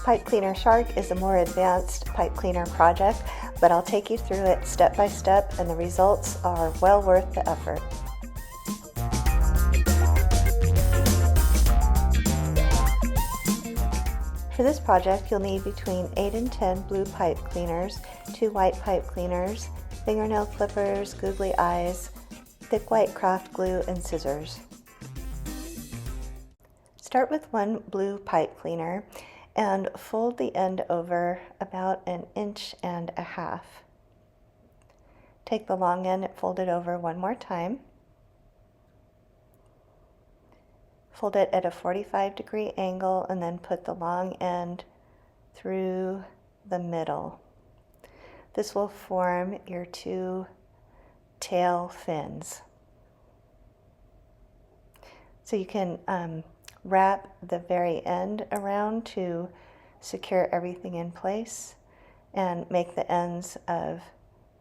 Pipe Cleaner Shark is a more advanced pipe cleaner project, but I'll take you through it step by step, and the results are well worth the effort. For this project, you'll need between 8 and 10 blue pipe cleaners, 2 white pipe cleaners, fingernail clippers, googly eyes, thick white craft glue, and scissors. Start with 1 blue pipe cleaner and fold the end over about 1.5 inches. Take the long end and fold it over one more time. Fold it at a 45-degree angle and then put the long end through the middle. This will form your 2 tail fins. So you can wrap the very end around to secure everything in place and make the ends of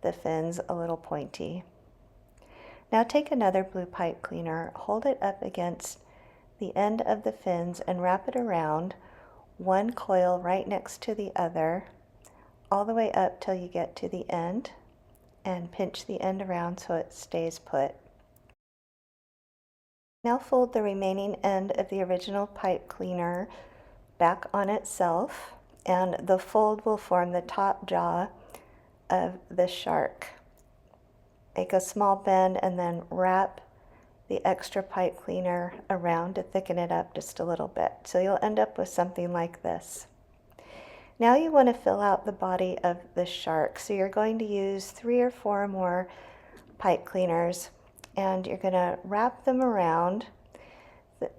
the fins a little pointy. Now take another blue pipe cleaner, hold it up against the end of the fins and wrap it around, one coil right next to the other, all the way up till you get to the end, and pinch the end around so it stays put. Now fold the remaining end of the original pipe cleaner back on itself, and the fold will form the top jaw of the shark. Make a small bend and then wrap the extra pipe cleaner around to thicken it up just a little bit. So you'll end up with something like this. Now you want to fill out the body of the shark. So you're going to use 3 or 4 more pipe cleaners, and you're going to wrap them around,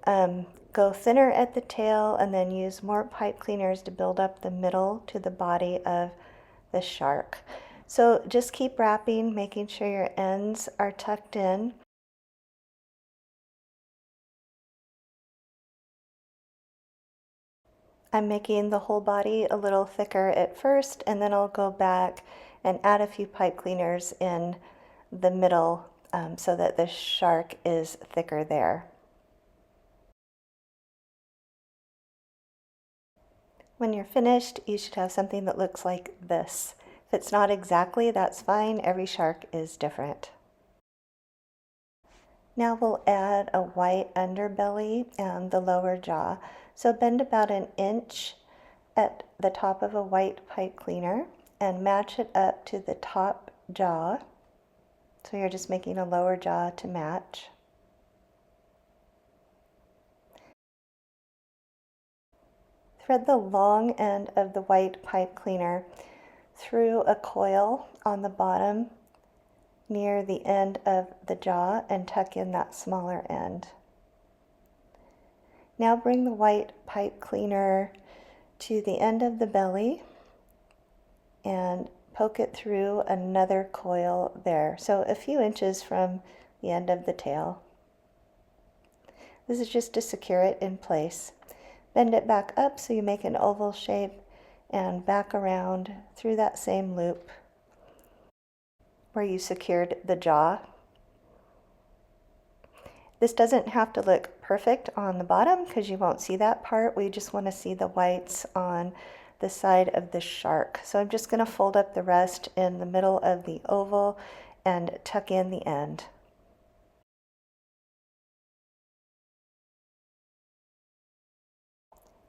go thinner at the tail, and then use more pipe cleaners to build up the middle to the body of the shark. So just keep wrapping, making sure your ends are tucked in. I'm making the whole body a little thicker at first, and then I'll go back and add a few pipe cleaners in the middle so that the shark is thicker there. When you're finished, you should have something that looks like this. If it's not exactly, that's fine. Every shark is different. Now we'll add a white underbelly and the lower jaw. So bend about 1 inch at the top of a white pipe cleaner and match it up to the top jaw. So you're just making a lower jaw to match. Thread the long end of the white pipe cleaner through a coil on the bottom near the end of the jaw and tuck in that smaller end. Now bring the white pipe cleaner to the end of the belly and poke it through another coil there, so a few inches from the end of the tail. This is just to secure it in place. Bend it back up so you make an oval shape and back around through that same loop where you secured the jaw. This doesn't have to look perfect on the bottom because you won't see that part. We just want to see the whites on the side of the shark. So I'm just going to fold up the rest in the middle of the oval and tuck in the end.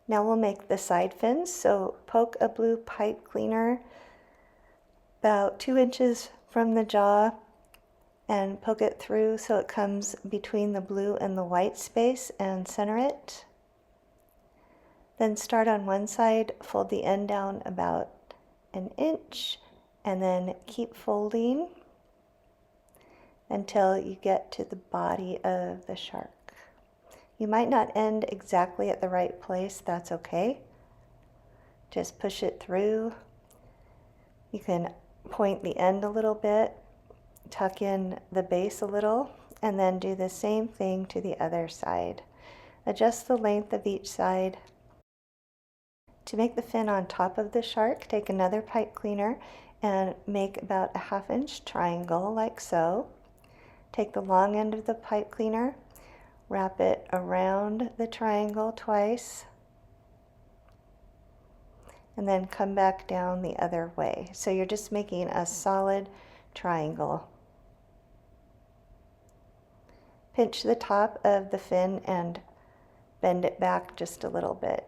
Now we'll make the side fins. So poke a blue pipe cleaner about 2 inches from the jaw and poke it through so it comes between the blue and the white space and center it. Then start on one side, fold the end down about 1 inch, and then keep folding until you get to the body of the shark. You might not end exactly at the right place, that's okay. Just push it through. You can point the end a little bit, tuck in the base a little, and then do the same thing to the other side. Adjust the length of each side. To make the fin on top of the shark, take another pipe cleaner and make about a 1/2 inch triangle like so. Take the long end of the pipe cleaner, wrap it around the triangle twice, and then come back down the other way. So you're just making a solid triangle. Pinch the top of the fin and bend it back just a little bit.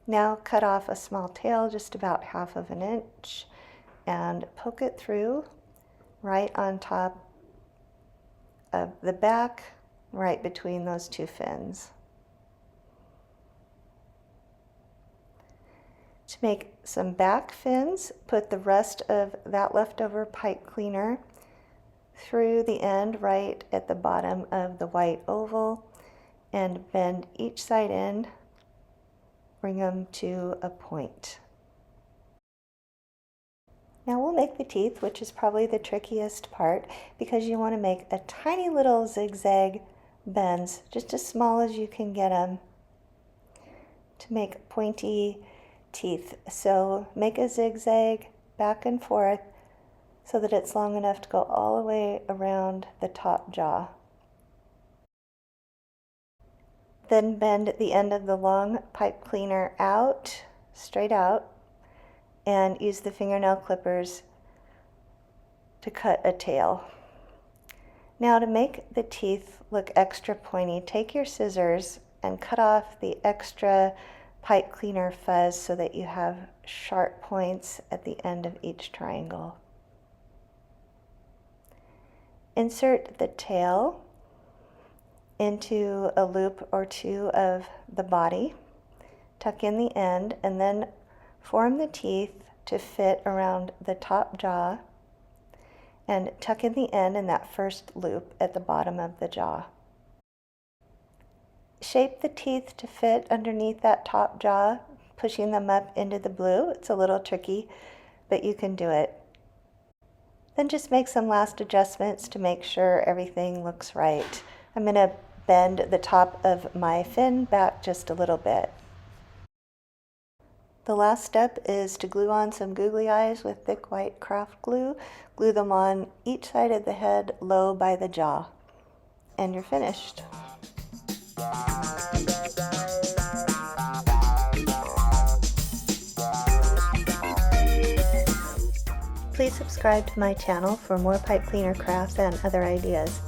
Now cut off a small tail, just about 1/2 inch, and poke it through right on top of the back, right between those two fins. To make some back fins, put the rest of that leftover pipe cleaner through the end right at the bottom of the white oval and bend each side in, bring them to a point. Now we'll make the teeth, which is probably the trickiest part, because you want to make a tiny little zigzag bends, just as small as you can get them, to make pointy teeth. So make a zigzag back and forth so that it's long enough to go all the way around the top jaw. Then bend the end of the long pipe cleaner out, straight out, and use the fingernail clippers to cut a tail. Now to make the teeth look extra pointy, take your scissors and cut off the extra pipe cleaner fuzz so that you have sharp points at the end of each triangle. Insert the tail into a loop or two of the body, tuck in the end, and then form the teeth to fit around the top jaw and tuck in the end in that first loop at the bottom of the jaw. Shape the teeth to fit underneath that top jaw, pushing them up into the blue. It's a little tricky, but you can do it. Then just make some last adjustments to make sure everything looks right. I'm going to bend the top of my fin back just a little bit. The last step is to glue on some googly eyes with thick white craft glue. Glue them on each side of the head, low by the jaw, and you're finished. Please subscribe to my channel for more pipe cleaner crafts and other ideas.